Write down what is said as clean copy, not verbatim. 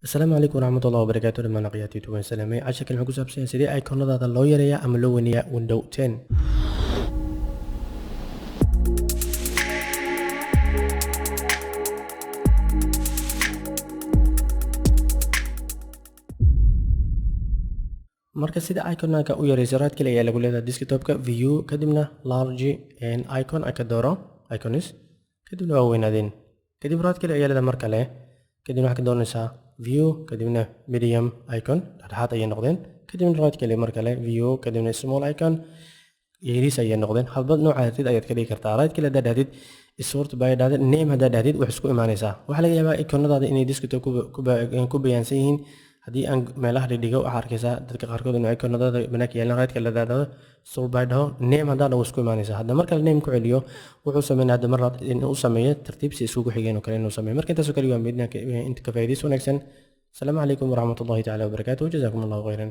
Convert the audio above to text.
السلام عليكم ورحمة الله وبركاته لما نقيات يوتيوب سلامي عشان كلمة كوساب سين سيدي ايكون هذا لو يريا أم لو ونيا ويندو 10 marka sida iconka u yareyso raad kale ayaa lagu leedahay desktopka view kadibna large and icon ay ka dooro icons kadibna waa weynaadeen kadib raad kale ayaa leedahay mar kale kadibna waxaad ka dooranaysaa view kadibna medium icon dhexdhexaad ayay noqdeen kadibna raad kale mar kale view kadibna small icon yariis ayay noqdeen halba nooca aad ayaad ka dhigi kartaa raad kale haddaad dhahdid sort by dhahdid name haddaad dhahdid wax isku imaanaysaa waxaa laga yaabaa iconadaada inay desktop ku bayaansan yihiin haddii aan meelaha dhigdhigo waxaa arkaysaa dadka qaarkood inuu iconadada banaanka yaalan raadka la daadado sort by dhaho name haddaan dhaho isku imaanaysaa hadda marka name ku celiyo wuxuu sameynaa hadda mar inuu sameeyo tartiib si isugu xigeen oo kale inuu sameeyo marka intaasoo kale waa midna inta ka faa'iidayso wanaagsan asalaamu calaykum waraxmatullahi tacaala wabarakaatuh jazaakum allahu khayran